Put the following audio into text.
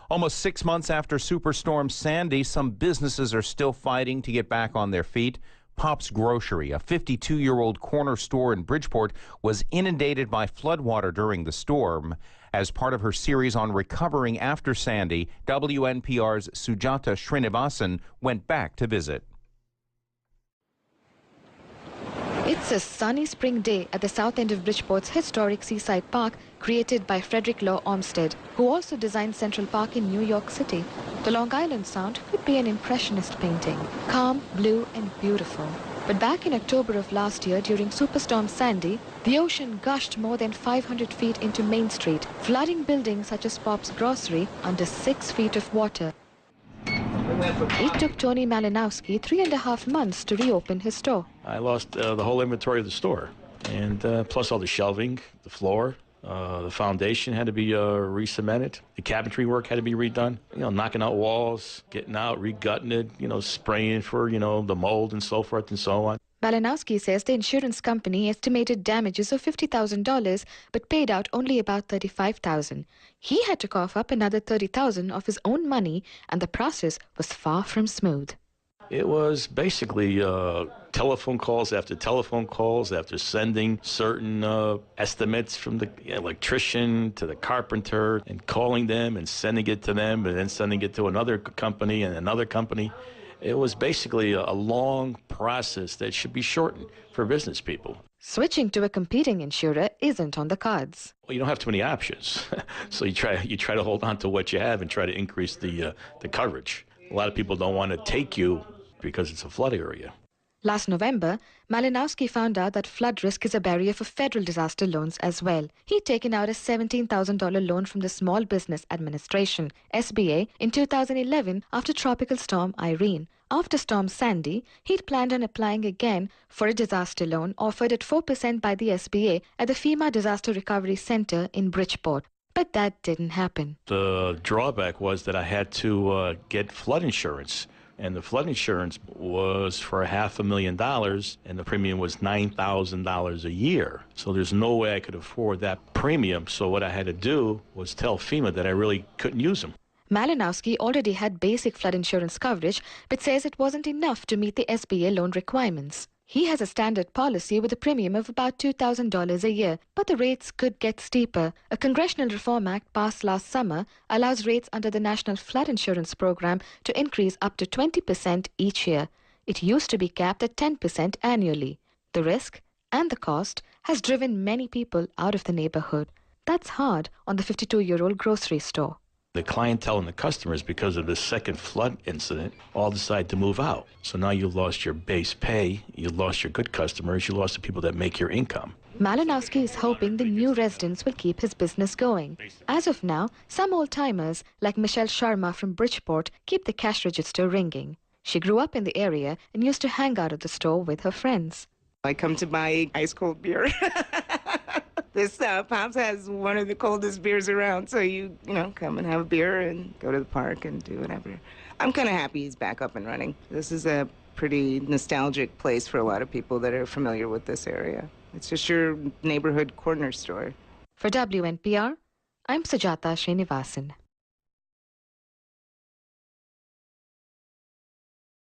Almost 6 months after Superstorm Sandy, some businesses are still fighting to get back on their feet. Pop's Grocery, a 52-year-old corner store in Bridgeport, was inundated by floodwater during the storm. As part of her series on recovering after Sandy, WNPR's Sujata Srinivasan went back to visit. It's a sunny spring day at the south end of Bridgeport's historic seaside park, created by Frederick Law Olmsted, who also designed Central Park in New York City. The Long Island Sound could be an impressionist painting, calm, blue and beautiful. But back in October of last year, during Superstorm Sandy, the ocean gushed more than 500 feet into Main Street, flooding buildings such as Pop's Grocery under 6 feet of water. It took Tony Malinowski 3.5 months to reopen his store. I lost the whole inventory of the store, and plus all the shelving, the floor, the foundation had to be re-cemented. The cabinetry work had to be redone. Knocking out walls, getting out, re-gutting it, spraying for, the mold and so forth and so on. Malinowski says the insurance company estimated damages of $50,000 but paid out only about $35,000. He had to cough up another $30,000 of his own money, and the process was far from smooth. It was basically telephone calls after sending certain estimates from the electrician to the carpenter and calling them and sending it to them and then sending it to another company and another company. It was basically a long process that should be shortened for business people. Switching to a competing insurer isn't on the cards. Well, you don't have too many options, so you try to hold on to what you have and try to increase the coverage. A lot of people don't want to take you because it's a flood area. Last November, Malinowski found out that flood risk is a barrier for federal disaster loans as well. He'd taken out a $17,000 loan from the Small Business Administration, SBA, in 2011 after Tropical Storm Irene. After Storm Sandy, he'd planned on applying again for a disaster loan offered at 4% by the SBA at the FEMA Disaster Recovery Center in Bridgeport. But that didn't happen. The drawback was that I had to get flood insurance. And the flood insurance was for $500,000, and the premium was $9,000 a year. So there's no way I could afford that premium. So what I had to do was tell FEMA that I really couldn't use them. Malinowski already had basic flood insurance coverage, but says it wasn't enough to meet the SBA loan requirements. He has a standard policy with a premium of about $2,000 a year, but the rates could get steeper. A Congressional Reform Act passed last summer allows rates under the National Flood Insurance Program to increase up to 20% each year. It used to be capped at 10% annually. The risk and the cost has driven many people out of the neighborhood. That's hard on the 52-year-old grocery store. The clientele and the customers, because of the second flood incident, all decide to move out. So now you lost your base pay, you lost your good customers, you lost the people that make your income. Malinowski is hoping the new residents will keep his business going. As of now, some old-timers, like Michelle Sharma from Bridgeport, keep the cash register ringing. She grew up in the area and used to hang out at the store with her friends. I come to buy ice-cold beer. This Pops has one of the coldest beers around, so you come and have a beer and go to the park and do whatever. I'm kind of happy he's back up and running. This is a pretty nostalgic place for a lot of people that are familiar with this area. It's just your neighborhood corner store. For WNPR, I'm Sujata Srinivasan.